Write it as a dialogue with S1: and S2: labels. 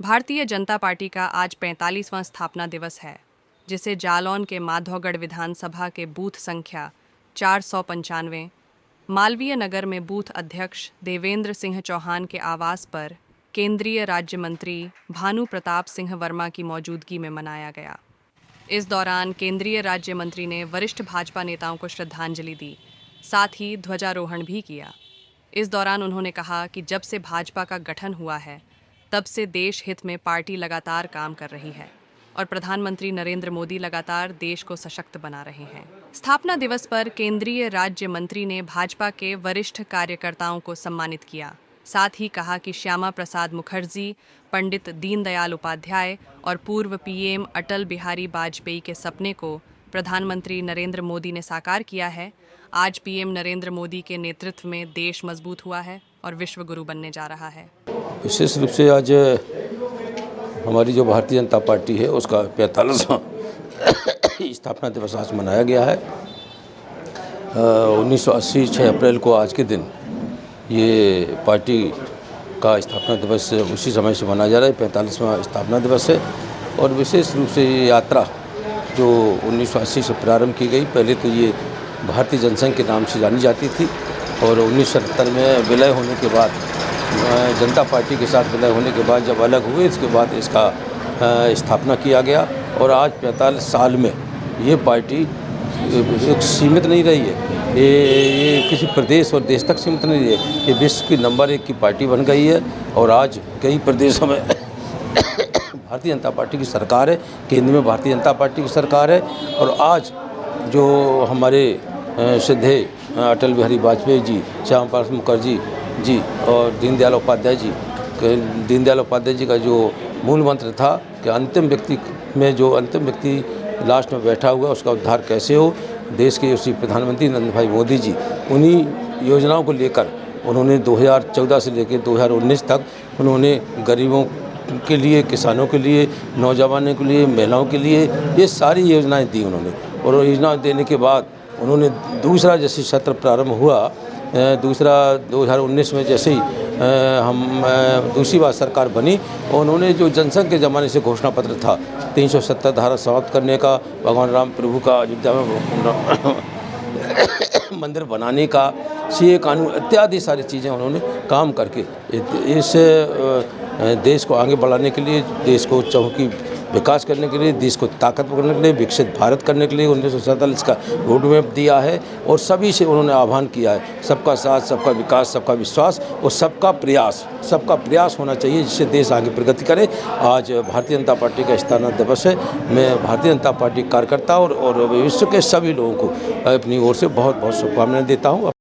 S1: Bharatiya Janata party का आज 45वां स्थापना दिवस है, जिसे जालौन के माधोगढ़ विधानसभा के बूथ संख्या 495, मालवीय नगर में बूथ अध्यक्ष देवेंद्र सिंह चौहान के आवास पर केंद्रीय राज्य मंत्री भानु प्रताप सिंह वर्मा की मौजूदगी में मनाया गया। इस दौरान केंद्रीय राज्य मंत्री ने वरिष्ठ भाजपा नेताओं को श्रद्धांजलि दी, साथ ही ध्वजारोहण भी किया। इस दौरान उन्होंने कहा कि जब से भाजपा का गठन हुआ है, तब से देश हित में पार्टी लगातार काम कर रही है और प्रधानमंत्री नरेंद्र मोदी लगातार देश को सशक्त बना रहे हैं। स्थापना दिवस पर केंद्रीय राज्य मंत्री ने भाजपा के वरिष्ठ कार्यकर्ताओं को सम्मानित किया। साथ ही कहा कि श्यामा प्रसाद मुखर्जी, पंडित दीनदयाल उपाध्याय और पूर्व पीएम अटल बिहारी वाजपेयी के सपने को प्रधानमंत्री नरेंद्र मोदी ने साकार किया है। आज पीएम नरेंद्र मोदी के नेतृत्व में देश मजबूत हुआ है और विश्व गुरु बनने जा रहा है।
S2: विशेष रूप से आज हमारी जो भारतीय जनता पार्टी है उसका 45वां स्थापना दिवस आज मनाया गया है। 1980 6 अप्रैल को आज के दिन ये पार्टी का स्थापना दिवस उसी समय से मनाया जा रहा है। 45वां स्थापना दिवस है और विशेष रूप से ये यात्रा जो 1980 से प्रारंभ की गई, पहले तो ये भारतीय जनसंघ के नाम से जानी जाती थी और 1977 में विलय होने के बाद, जनता पार्टी के साथ विलय होने के बाद जब अलग हुए, इसके बाद इसका स्थापना किया गया और आज 45 साल में ये पार्टी एक सीमित नहीं रही है, ये किसी प्रदेश और देश तक सीमित नहीं रही है, ये विश्व की नंबर 1 की पार्टी बन गई है और आज कई प्रदेशों में भारतीय जनता पार्टी की सरकार है, केंद्र में भारतीय जनता पार्टी की सरकार है। और आज जो हमारे श्रद्धेय अटल बिहारी वाजपेयी जी, श्यामा प्रसाद मुखर्जी जी और दीनदयाल उपाध्याय जी का जो मूल मंत्र था कि अंतिम व्यक्ति में जो अंतिम व्यक्ति लास्ट में बैठा हुआ उसका उद्धार कैसे हो, देश के उसी प्रधानमंत्री नरेंद्र भाई मोदी जी उन्हीं योजनाओं को लेकर उन्होंने 2014 से लेकर 2019 तक उन्होंने गरीबों के लिए, किसानों के लिए, नौजवानों के लिए, महिलाओं के लिए ये सारी योजनाएं दी उन्होंने। और योजनाएं देने के बाद उन्होंने दूसरा जैसे सत्र प्रारंभ हुआ, दूसरा 2019 में जैसे ही हम दूसरी बार सरकार बनी और उन्होंने जो जनसंघ के ज़माने से घोषणा पत्र था 370 धारा समाप्त करने का, भगवान राम प्रभु का अयोध्या में मंदिर बनाने का, सीए कानून इत्यादि सारी चीज़ें उन्होंने काम करके इस देश को आगे बढ़ाने के लिए, देश को चौमुखी विकास करने के लिए, देश को ताकतवर करने के लिए, विकसित भारत करने के लिए 1947 का रोड मैप दिया है और सभी से उन्होंने आह्वान किया है, सबका साथ, सबका विकास, सबका विश्वास और सबका प्रयास होना चाहिए जिससे देश आगे प्रगति करे। आज भारतीय जनता पार्टी का स्थापना दिवस है। मैं भारतीय जनता पार्टी कार्यकर्ता और विश्व के सभी लोगों को अपनी ओर से बहुत बहुत शुभकामनाएं देता हूँ।